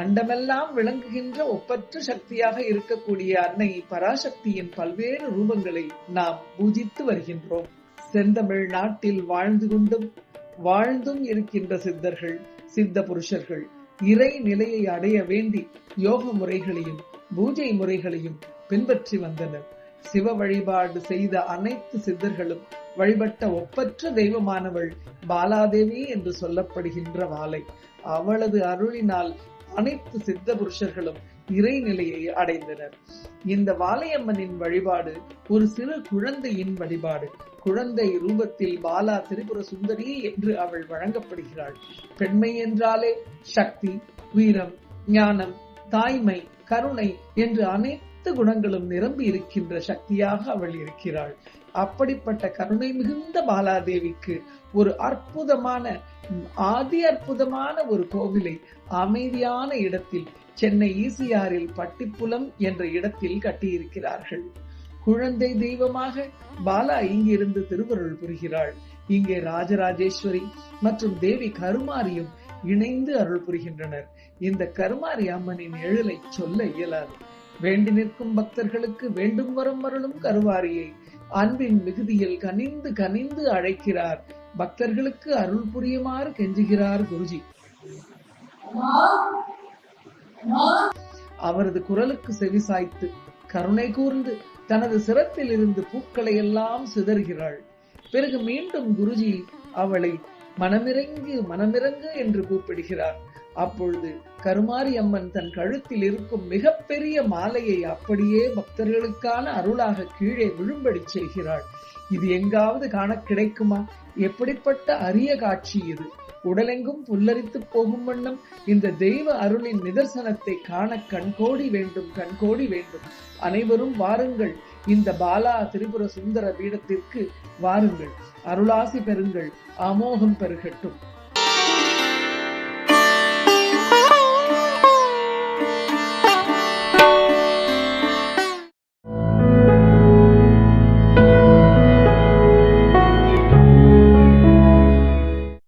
அண்டமெல்லாம் விளங்குகின்ற ஒப்பற்ற சக்தியாக இருக்கக்கூடிய அன்னை பராசக்தியின் பல்வேறு ரூபங்களை நாம் பூஜித்து வருகின்றோம். செந்தமிழ் நாட்டில் வாழ்ந்தும் இருக்கின்ற சித்தர்கள், சித்த புருஷர்கள் இறை நிலையை அடைய வேண்டி யோக முறைகளையும் பூஜை முறைகளையும் பின்பற்றி வந்தனர். சிவ வழிபாடு செய்த அனைத்து சித்தர்களும் வழிபட்ட ஒப்பற்ற தெய்வமானவள் பாலாதேவி என்று சொல்லப்படுகின்ற வாளை. அவளது அருளினால் அனைத்து சித்த புருஷர்களும் இறைநிலையை அடைந்தனர். இந்த வாளையம்மனின் வழிபாடு ஒரு சிறு குழந்தையின் வழிபாடு. குழந்தை ரூபத்தில் பாலா திரிபுர சுந்தரி என்று அவள் வழங்கப்படுகிறாள். பெண்மை என்றாலே சக்தி, வீரம், ஞானம், தாய்மை, கருணை என்று அனைத்து குணங்களும் நிரம்பி இருக்கின்ற சக்தியாக அவள் இருக்கிறாள். அப்படிப்பட்ட கருணை மிகுந்த பாலாதேவிக்கு ஒரு அற்புதமான ஒரு கோவிலை அமைதியான இடத்தில் சென்னை ஈசிஆரில் பட்டிப்புலம் என்ற இடத்தில் கட்டியிருக்கிறார்கள். குழந்தை தெய்வமாக பாலா இங்கிருந்து திருவருள் புரிகிறாள். இங்கே ராஜராஜேஸ்வரி மற்றும் தேவி கருமாரியும் இணைந்து அருள் புரிகின்றனர். இந்த கருமாரி அம்மனின் எழிலை சொல்ல இயலாது. வேண்டி நிற்கும் பக்தர்களுக்கு வேண்டும் வரும் அருளும் கருவாரியை அன்பின் மிகுதியில் கனிந்து கனிந்து அழைக்கிறார். பக்தர்களுக்கு அருள் புரியுமாறு கெஞ்சுகிறார் குருஜி. அவரது குரலுக்கு செவிசாய்த்து கருணை கூர்ந்து தனது சிரத்தில் இருந்து பூக்களை எல்லாம் சிதறுகிறாள். பிறகு மீண்டும் குருஜி அவளை மனமிறங்கு என்று கூப்பிடுகிறார். அப்பொழுது கருமாரி அம்மன் தன் கழுத்தில் இருக்கும் மிகப்பெரிய மாலையை அப்படியே பக்தர்களுக்கான அருளாக கீழே விழும்படி செய்கிறாள். இது எங்காவது காண கிடைக்குமா? எப்படிப்பட்ட அரிய காட்சி இது! உடலெங்கும் புல்லரித்து போகும் வண்ணம் இந்த தெய்வ அருளின் நிதர்சனத்தை காண கண்கோடி வேண்டும். அனைவரும் வாருங்கள், இந்த பாலா திரிபுர சுந்தர பீடத்திற்கு வாருங்கள், அருளாசி பெறுங்கள், அமோகம் பெருகட்டும்.